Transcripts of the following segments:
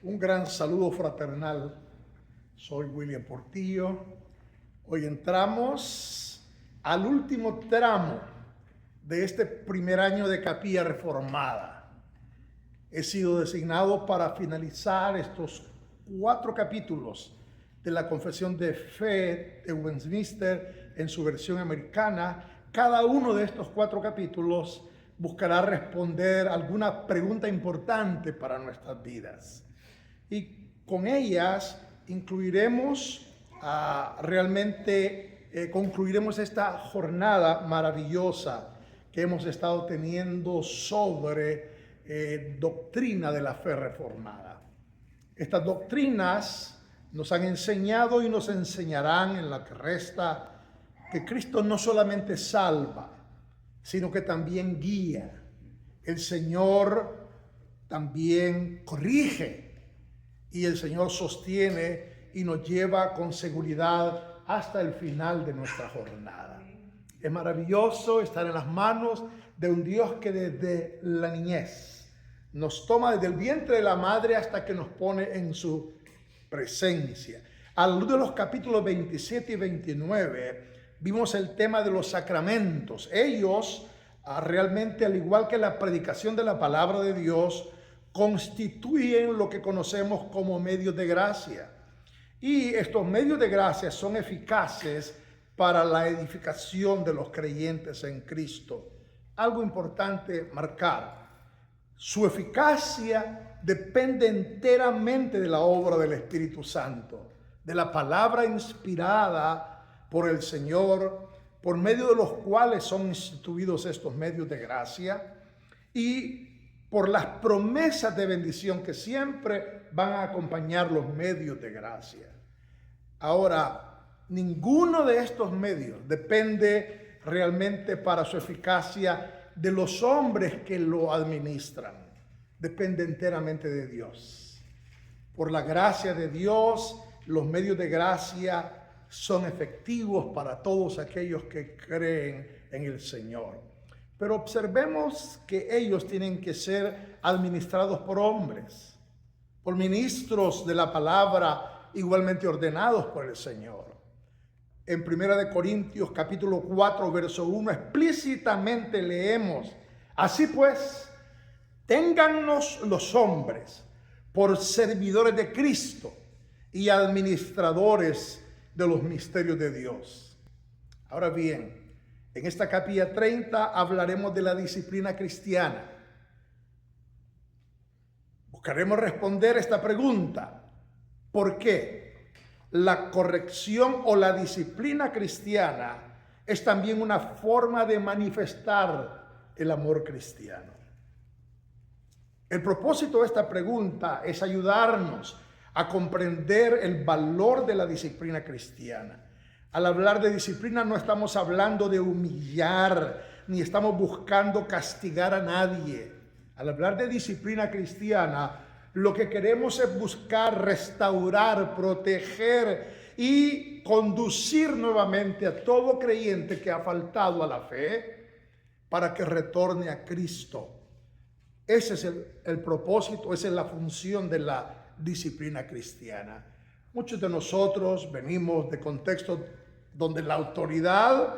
Un gran saludo fraternal. Soy William Portillo. Hoy entramos al último tramo de este primer año de Capilla Reformada. He sido designado para finalizar estos 4 capítulos de la Confesión de Fe de Westminster en su versión americana. Cada uno de estos 4 capítulos buscará responder alguna pregunta importante para nuestras vidas. Y con ellas incluiremos concluiremos esta jornada maravillosa que hemos estado teniendo sobre doctrina de la fe reformada. Estas doctrinas nos han enseñado y nos enseñarán en la que resta que Cristo no solamente salva, sino que también guía. El Señor también corrige y el Señor sostiene y nos lleva con seguridad hasta el final de nuestra jornada. Es maravilloso estar en las manos de un Dios que desde la niñez nos toma desde el vientre de la madre hasta que nos pone en su presencia. A la luz de los capítulos 27 y 29 vimos el tema de los sacramentos. Ellos realmente, al igual que la predicación de la palabra de Dios, constituyen lo que conocemos como medios de gracia. Y estos medios de gracia son eficaces para la edificación de los creyentes en Cristo. Algo importante marcar: su eficacia depende enteramente de la obra del Espíritu Santo, de la palabra inspirada por el Señor, por medio de los cuales son instituidos estos medios de gracia, y por las promesas de bendición que siempre van a acompañar los medios de gracia. Ahora, ninguno de estos medios depende realmente para su eficacia de los hombres que lo administran. Depende enteramente de Dios. Por la gracia de Dios, los medios de gracia son efectivos para todos aquellos que creen en el Señor. Pero observemos que ellos tienen que ser administrados por hombres, por ministros de la palabra igualmente ordenados por el Señor. En 1 Corintios capítulo 4, verso 1, explícitamente leemos: así pues, téngannos los hombres por servidores de Cristo y administradores de los misterios de Dios. Ahora bien, en esta capilla 30 hablaremos de la disciplina cristiana. Buscaremos responder esta pregunta: ¿por qué la corrección o la disciplina cristiana es también una forma de manifestar el amor cristiano? El propósito de esta pregunta es ayudarnos a comprender el valor de la disciplina cristiana. Al hablar de disciplina no estamos hablando de humillar, ni estamos buscando castigar a nadie. Al hablar de disciplina cristiana, lo que queremos es buscar restaurar, proteger y conducir nuevamente a todo creyente que ha faltado a la fe para que retorne a Cristo. Ese es el propósito, esa es la función de la disciplina cristiana. Muchos de nosotros venimos de contextos donde la autoridad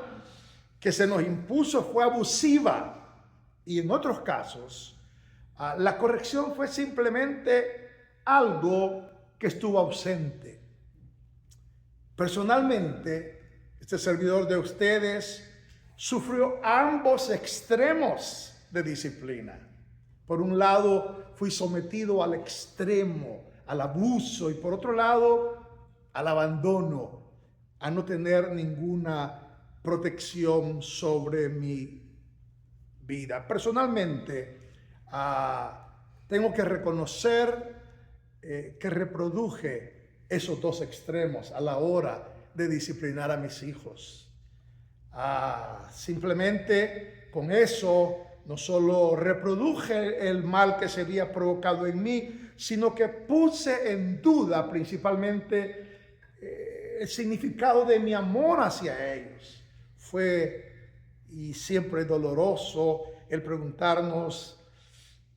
que se nos impuso fue abusiva, y en otros casos la corrección fue simplemente algo que estuvo ausente. Personalmente, este servidor de ustedes sufrió ambos extremos de disciplina. Por un lado, fui sometido al extremo, al abuso, y por otro lado, al abandono, a no tener ninguna protección sobre mi vida. Personalmente, tengo que reconocer que reproduje esos 2 extremos a la hora de disciplinar a mis hijos. Simplemente con eso no solo reproduje el mal que se había provocado en mí, sino que puse en duda principalmente el significado de mi amor hacia ellos. Fue y siempre doloroso el preguntarnos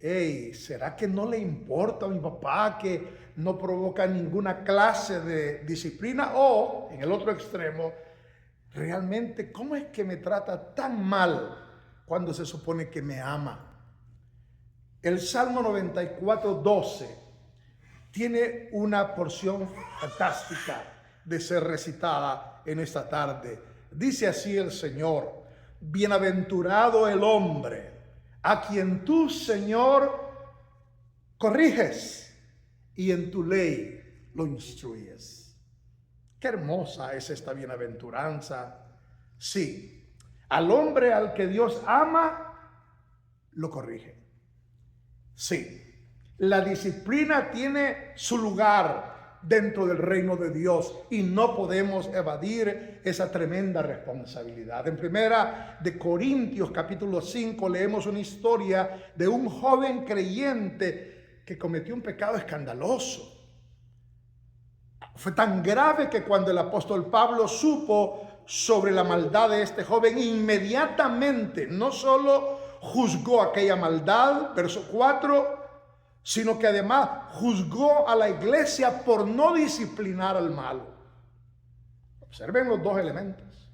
hey, ¿será que no le importa a mi papá que no provoca ninguna clase de disciplina? O, en el otro extremo, realmente, ¿cómo es que me trata tan mal cuando se supone que me ama? El Salmo 94:12 tiene una porción fantástica de ser recitada en esta tarde. Dice así el Señor: bienaventurado el hombre a quien tú, Señor, corriges y en tu ley lo instruyes. Qué hermosa es esta bienaventuranza. Sí, al hombre al que Dios ama, lo corrige. Sí, la disciplina tiene su lugar dentro del reino de Dios y no podemos evadir esa tremenda responsabilidad. En Primera de Corintios capítulo 5 leemos una historia de un joven creyente que cometió un pecado escandaloso. Fue tan grave que cuando el apóstol Pablo supo sobre la maldad de este joven, inmediatamente no solo juzgó aquella maldad, verso 4, sino que además juzgó a la iglesia por no disciplinar al malo. Observen los dos elementos.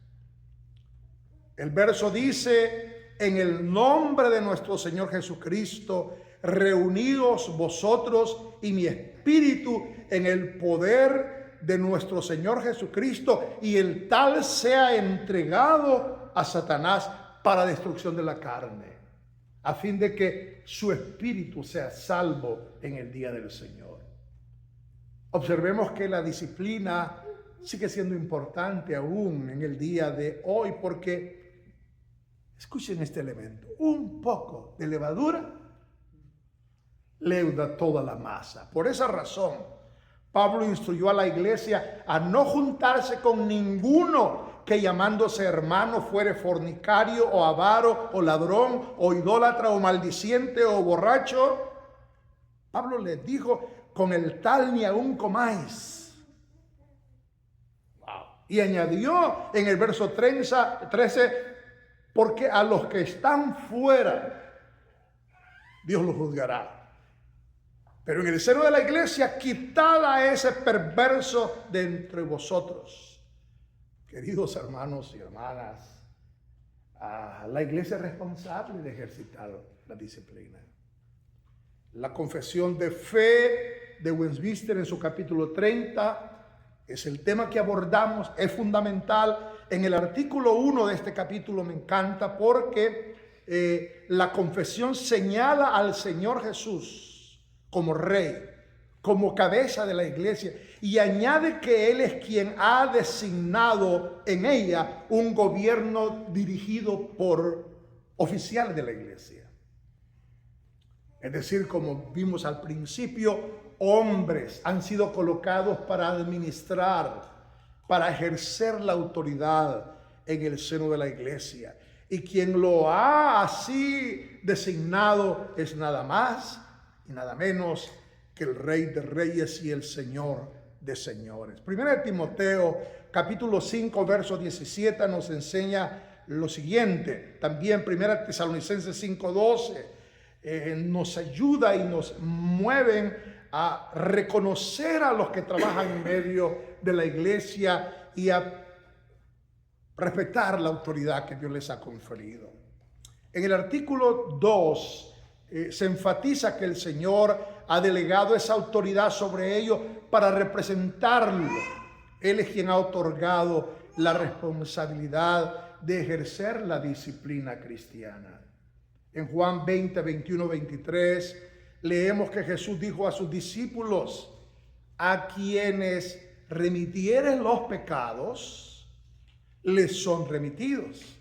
El verso dice: en el nombre de nuestro Señor Jesucristo, reunidos vosotros y mi espíritu en el poder de nuestro Señor Jesucristo, y el tal sea entregado a Satanás para destrucción de la carne, a fin de que su espíritu sea salvo en el día del Señor. Observemos que la disciplina sigue siendo importante aún en el día de hoy, porque, escuchen este elemento, un poco de levadura leuda toda la masa. Por esa razón, Pablo instruyó a la iglesia a no juntarse con ninguno que llamándose hermano fuere fornicario o avaro o ladrón o idólatra o maldiciente o borracho. Pablo les dijo: con el tal ni aún comáis. Wow. Y añadió en el verso 13: porque a los que están fuera Dios los juzgará. Pero en el seno de la iglesia, quitad a ese perverso de entre vosotros. Queridos hermanos y hermanas, la iglesia es responsable de ejercitar la disciplina. La confesión de fe de Westminster en su capítulo 30 es el tema que abordamos, es fundamental. En el artículo 1 de este capítulo me encanta porque la confesión señala al Señor Jesús como rey, como cabeza de la iglesia, y añade que Él es quien ha designado en ella un gobierno dirigido por oficiales de la iglesia. Es decir, como vimos al principio, hombres han sido colocados para administrar, para ejercer la autoridad en el seno de la iglesia. Y quien lo ha así designado es nada más y nada menos que el Rey de Reyes y el Señor de Señores. Primera de Timoteo, capítulo 5, verso 17, nos enseña lo siguiente. También Primera Tesalonicenses 5:12 nos ayuda y nos mueven a reconocer a los que trabajan en medio de la iglesia y a respetar la autoridad que Dios les ha conferido. En el artículo 2 se enfatiza que el Señor ha delegado esa autoridad sobre ellos para representarlo. Él es quien ha otorgado la responsabilidad de ejercer la disciplina cristiana. En Juan 20, 21, 23 leemos que Jesús dijo a sus discípulos: a quienes remitieren los pecados, les son remitidos,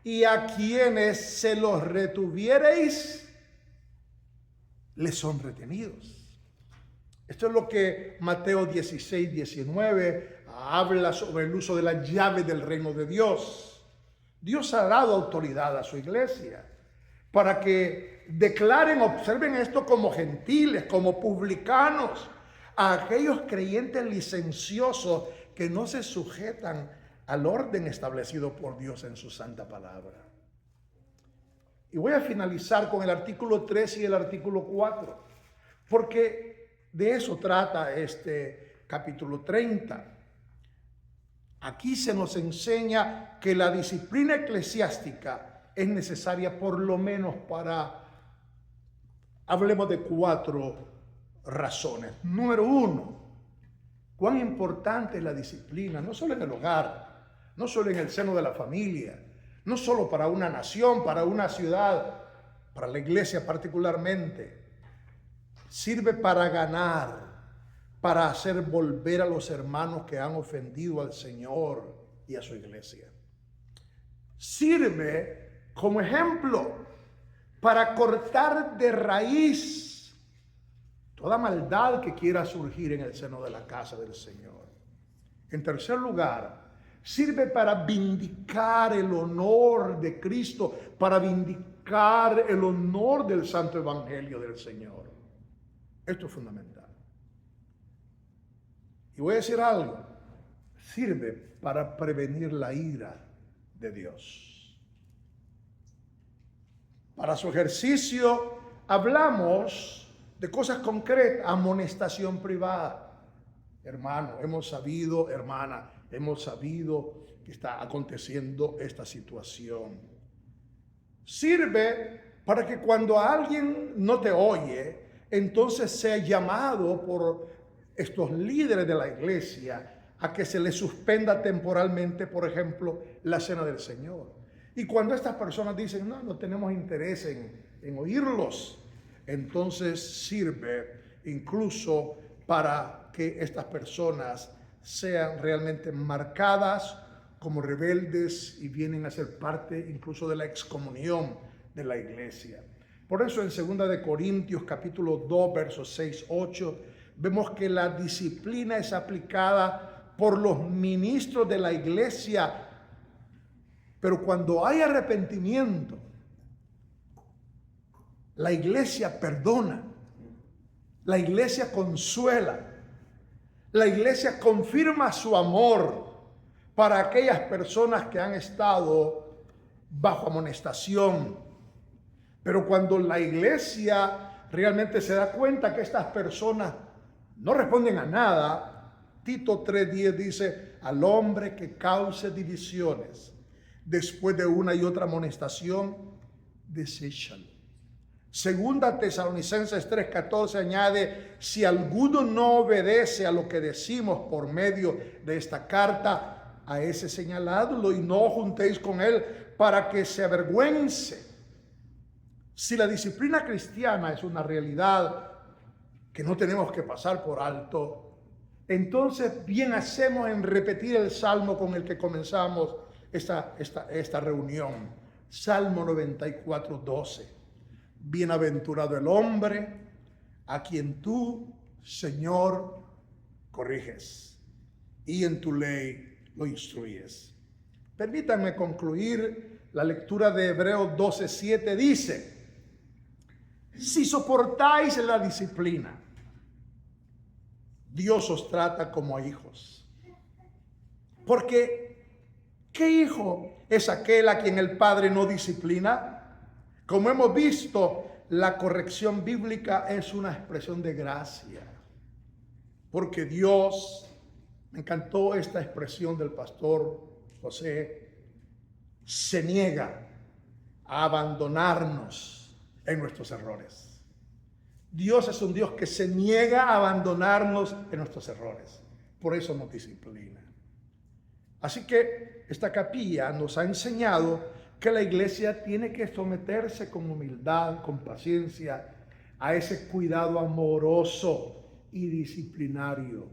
y a quienes se los retuviereis, les son retenidos. Esto es lo que Mateo 16, 19 habla sobre el uso de la llave del reino de Dios. Dios ha dado autoridad a su iglesia para que declaren, observen esto, como gentiles, como publicanos, a aquellos creyentes licenciosos que no se sujetan al orden establecido por Dios en su santa palabra. Y voy a finalizar con el artículo 3 y el artículo 4, porque de eso trata este capítulo 30. Aquí se nos enseña que la disciplina eclesiástica es necesaria por lo menos para, hablemos de 4 razones. Número 1, cuán importante es la disciplina, no solo en el hogar, no solo en el seno de la familia, no solo para una nación, para una ciudad, para la iglesia particularmente. Sirve para ganar, para hacer volver a los hermanos que han ofendido al Señor y a su iglesia. Sirve como ejemplo para cortar de raíz toda maldad que quiera surgir en el seno de la casa del Señor. En tercer lugar, sirve para vindicar el honor de Cristo, para vindicar el honor del santo evangelio del Señor. Esto es fundamental. Y voy a decir algo, sirve para prevenir la ira de Dios. Para su ejercicio hablamos de cosas concretas, amonestación privada. Hermano, hemos sabido, hermana, hemos sabido que está aconteciendo esta situación. Sirve para que cuando alguien no te oye, entonces sea llamado por estos líderes de la iglesia a que se les suspenda temporalmente, por ejemplo, la cena del Señor. Y cuando estas personas dicen, no tenemos interés en oírlos, entonces sirve incluso para que estas personas sean realmente marcadas como rebeldes y vienen a ser parte incluso de la excomunión de la iglesia. Por eso en 2 de Corintios capítulo 2 versos 6, 8 vemos que la disciplina es aplicada por los ministros de la iglesia, pero cuando hay arrepentimiento, la iglesia perdona, la iglesia consuela, la iglesia confirma su amor para aquellas personas que han estado bajo amonestación. Pero cuando la iglesia realmente se da cuenta que estas personas no responden a nada, Tito 3:10 dice, al hombre que cause divisiones después de una y otra amonestación, deséchalo. Segunda Tesalonicenses 3:14 añade, si alguno no obedece a lo que decimos por medio de esta carta, a ese señaladlo y no juntéis con él para que se avergüence. Si la disciplina cristiana es una realidad que no tenemos que pasar por alto, entonces bien hacemos en repetir el salmo con el que comenzamos esta reunión. Salmo 94:12. Bienaventurado el hombre a quien tú, Señor, corriges y en tu ley lo instruyes. Permítanme concluir la lectura de Hebreos 12:7. Dice, si soportáis la disciplina, Dios os trata como a hijos. Porque, ¿qué hijo es aquel a quien el padre no disciplina? Como hemos visto, la corrección bíblica es una expresión de gracia. Porque Dios, me encantó esta expresión del pastor José, se niega a abandonarnos en nuestros errores. Dios es un Dios que se niega a abandonarnos en nuestros errores. Por eso nos disciplina. Así que esta capilla nos ha enseñado que la iglesia tiene que someterse con humildad, con paciencia, a ese cuidado amoroso y disciplinario,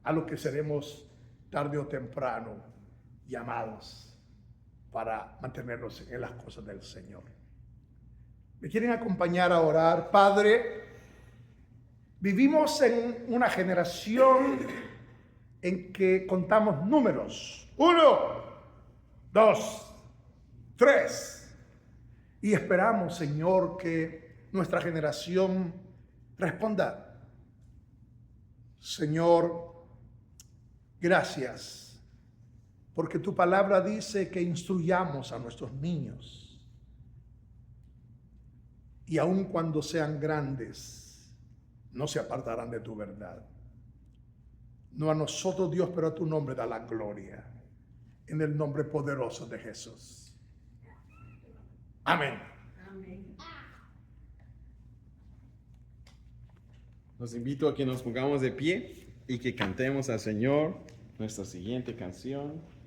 a lo que seremos tarde o temprano llamados para mantenernos en las cosas del Señor. ¿Me quieren acompañar a orar? Padre, vivimos en una generación en que contamos números. 1, 2, 3. Y esperamos, Señor, que nuestra generación responda. Señor, gracias, porque tu palabra dice que instruyamos a nuestros niños y aun cuando sean grandes, no se apartarán de tu verdad. No a nosotros, Dios, pero a tu nombre da la gloria. En el nombre poderoso de Jesús. Amén. Amén. Los invito a que nos pongamos de pie y que cantemos al Señor nuestra siguiente canción.